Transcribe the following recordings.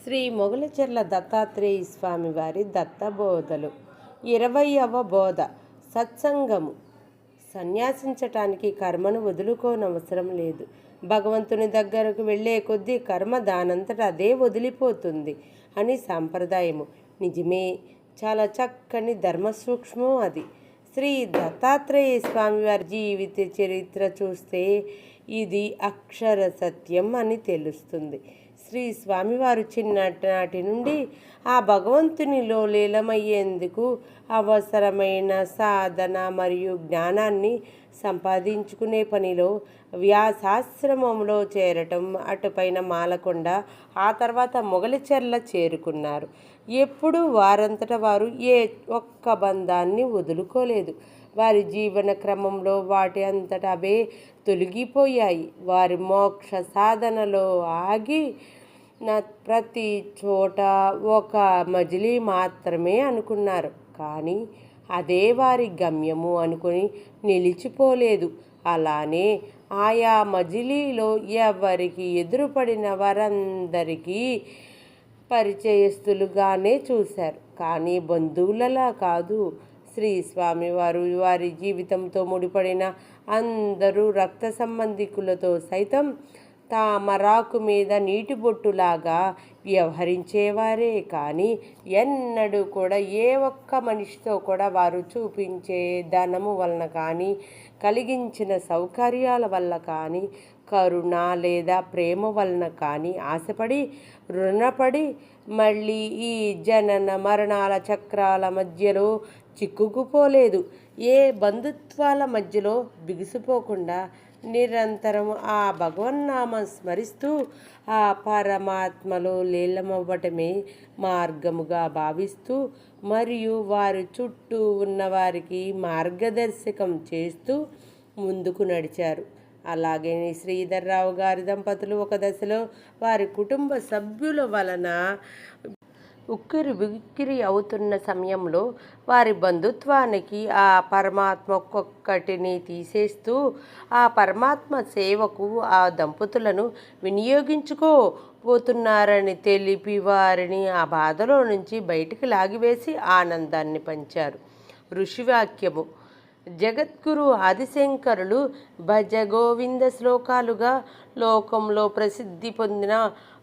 శ్రీ మొగలిచెర్ల దత్తాత్రేయ స్వామి వారి దత్తబోధలు 20వ బోధ. సత్సంగము. సన్యాసించటానికి కర్మను వదులుకోనవసరం లేదు. భగవంతుని దగ్గరకు వెళ్ళే కొద్దీ కర్మ దానంతట అదే వదిలిపోతుంది అని సాంప్రదాయము. నిజమే, చాలా చక్కని ధర్మ సూక్ష్మం అది. శ్రీ దత్తాత్రేయ స్వామి వారి జీవిత చరిత్ర చూస్తే ఇది అక్షర సత్యం అని తెలుస్తుంది. శ్రీ స్వామివారు చిన్ననాటి నుండి ఆ భగవంతునిలో లీలమయ్యేందుకు అవసరమైన సాధన మరియు జ్ఞానాన్ని సంపాదించుకునే పనిలో వ్యాసాశ్రమంలో చేరటం, అటుపైన మాలకొండ, ఆ తర్వాత మొగలిచెర్ల చేరుకున్నారు. ఎప్పుడూ వారంతట వారు ఏ ఒక్క బంధాన్ని వదులుకోలేదు. వారి జీవన క్రమంలో వాటి అంతట అవే తొలగిపోయాయి. వారి మోక్ష సాధనలో ఆగి ప్రతి చోట ఒక మజిలీ మాత్రమే అనుకున్నారు. కానీ అదే వారి గమ్యము అనుకుని నిలిచిపోలేదు. అలానే ఆయా మజిలీలో ఎవరికి ఎదురుపడిన వారందరికీ పరిచయస్తులుగానే చూశారు, కానీ బంధువులలా కాదు. శ్రీ స్వామివారు వారి జీవితంతో ముడిపడిన అందరూ రక్త సంబంధికులతో సైతం తామరాకు మీద నీటి బొట్టులాగా వ్యవహరించేవారే. కానీ ఎన్నడూ కూడా ఏ ఒక్క మనిషితో కూడా వారు చూపించే ధనము వలన కానీ, కలిగించిన సౌకర్యాల వల్ల కానీ, కరుణ లేదా ప్రేమ వలన కానీ ఆశపడి రుణపడి మళ్ళీ ఈ జనన మరణాల చక్రాల మధ్యలో చిక్కుకుపోలేదు. ఏ బంధుత్వాల మధ్యలో బిగుసిపోకుండా నిరంతరం ఆ భగవన్నామం స్మరిస్తూ ఆ పరమాత్మలో లీలమవ్వటమే మార్గముగా భావిస్తూ మరియు వారి చుట్టూ ఉన్నవారికి మార్గదర్శకం చేస్తూ ముందుకు నడిచారు. అలాగే శ్రీధర్రావు గారి దంపతులు ఒక దశలో వారి కుటుంబ సభ్యుల వలన ఉక్కిరి బిక్కిరి అవుతున్న సమయంలో వారి బంధుత్వానికి ఆ పరమాత్మ ఒక్కొక్కటిని తీసేస్తూ ఆ పరమాత్మ సేవకు ఆ దంపతులను వినియోగించుకోబోతున్నారని తెలిపి వారిని ఆ బాధలో నుంచి బయటికి లాగివేసి ఆనందాన్ని పంచారు. ఋషివాక్యము. జగద్గురు ఆదిశంకరులు భజ గోవింద శ్లోకాలుగా లోకంలో ప్రసిద్ధి పొందిన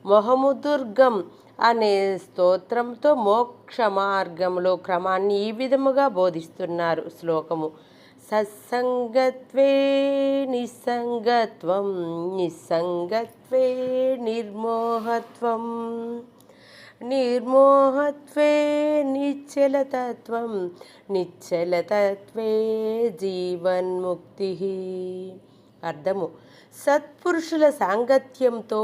మొహముదుర్గం అనే స్తోత్రంతో మోక్ష మార్గంలో క్రమాన్ని ఈ విధముగా బోధిస్తున్నారు. శ్లోకము. సత్సంగత్వే నిస్సంగత్వం, నిస్సంగత్వే నిర్మోహత్వం, నిర్మోహత్వే నిశ్చలతత్వం, నిశ్చలతత్వే జీవన్ముక్తి. అర్థము. సత్పురుషుల సాంగత్యంతో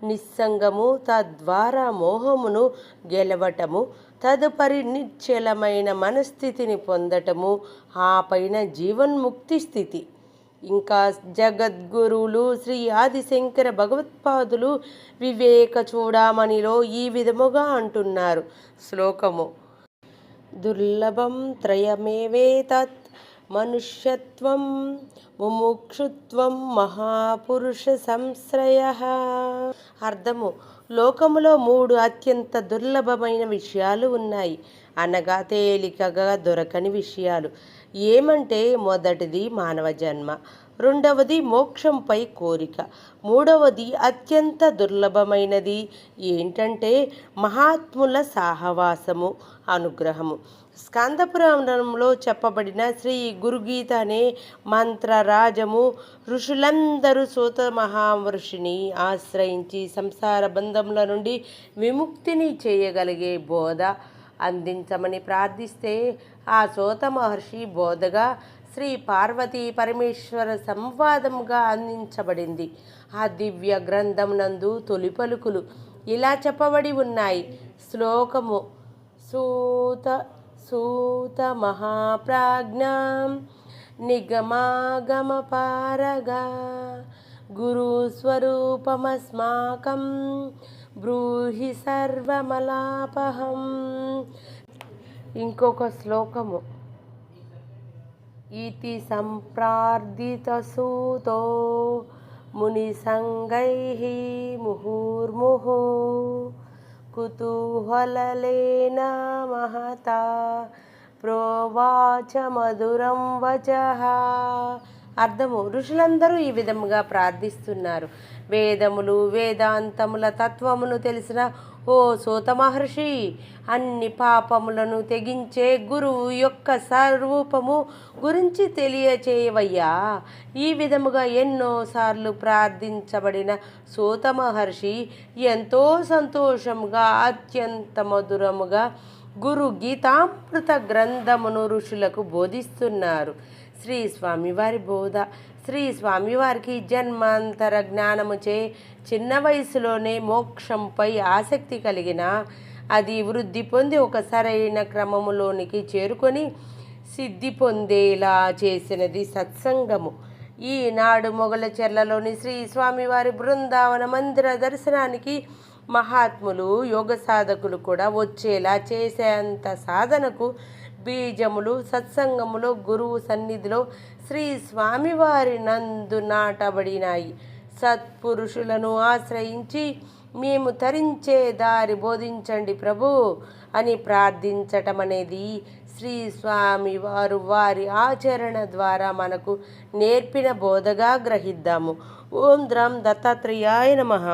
నిస్సంగము, తద్వారా మోహమును గెలవటము, తదుపరి నిశ్చలమైన మనస్థితిని పొందటము, ఆ పైన జీవన్ముక్తి స్థితి. ఇంకా జగద్గురువులు శ్రీ ఆదిశంకర భగవత్పాదులు వివేక చూడామణిలో ఈ విధముగా అంటున్నారు. శ్లోకము. దుర్లభం త్రయమేవేతత్ మనుష్యత్వం, ముముక్షుత్వం, మహాపురుష సంశ్రయః. అర్థము. లోకములో 3 అత్యంత దుర్లభమైన విషయాలు ఉన్నాయి, అనగా తేలికగా దొరకని విషయాలు. ఏమంటే, మొదటిది మానవ జన్మ, రెండవది మోక్షంపై కోరిక, మూడవది అత్యంత దుర్లభమైనది ఏంటంటే మహాత్ముల సహవాసము, అనుగ్రహము. స్కందపురాణంలో చెప్పబడిన శ్రీ గురుగీత అనే మంత్రరాజము ఋషులందరూ సూత మహామహర్షిని ఆశ్రయించి సంసార బంధముల నుండి విముక్తిని చేయగలిగే బోధ అందించమని ప్రార్థిస్తే ఆ సూత మహర్షి బోధగా శ్రీ పార్వతీ పరమేశ్వర సంవాదముగా అందించబడింది. ఆ దివ్య గ్రంథం నందు తొలి పలుకులు ఇలా చెప్పబడి ఉన్నాయి. శ్లోకము. సూత మహాప్రాజ్ఞాం నిగమాగమపారగా గురుస్వరూపమస్మాకం బ్రూహి సర్వమలాపహం. ఇంకొక శ్లోకము. ఇతి సంప్రార్థితసూతో మునిసంగైః ముహుర్ముహు కుతూహలలేన మహతా ప్రోవాచ మధురం వచః. అర్థము: ఋషులందరూ ఈ విధముగా ప్రార్థిస్తున్నారు. వేదములు వేదాంతముల తత్వమును తెలిసిన ఓ సూత మహర్షి, అన్ని పాపములను తెగించే గురువు యొక్క స్వరూపము గురించి తెలియచేయవయ్యా. ఈ విధముగా ఎన్నోసార్లు ప్రార్థించబడిన సూత మహర్షి ఎంతో సంతోషముగా అత్యంత మధురముగా గురు గీతామృత గ్రంథమును ఋషులకు బోధిస్తున్నారు. శ్రీ స్వామివారి బోధ. శ్రీ స్వామివారికి జన్మాంతర జ్ఞానముచే చిన్న వయసులోనే మోక్షంపై ఆసక్తి కలిగిన అది వృద్ధి పొంది ఒక సరైన క్రమములోనికి చేరుకొని సిద్ధి పొందేలా చేసినది సత్సంగము. ఈనాడు మొగలచెర్లలోని శ్రీ స్వామివారి బృందావన మందిర దర్శనానికి మహాత్ములు యోగ సాధకులు కూడా వచ్చేలా చేసేంత సాధనకు బీజములు సత్సంగములో గురువు సన్నిధిలో శ్రీ స్వామివారి నందు నాటబడినాయి. సత్పురుషులను ఆశ్రయించి మేము తరించే దారి బోధించండి ప్రభు అని ప్రార్థించటం అనేది శ్రీ స్వామివారు వారి ఆచరణ ద్వారా మనకు నేర్పిన బోధగా గ్రహిద్దాము. ఓం ద్రం దత్తాత్రేయాయ నమః.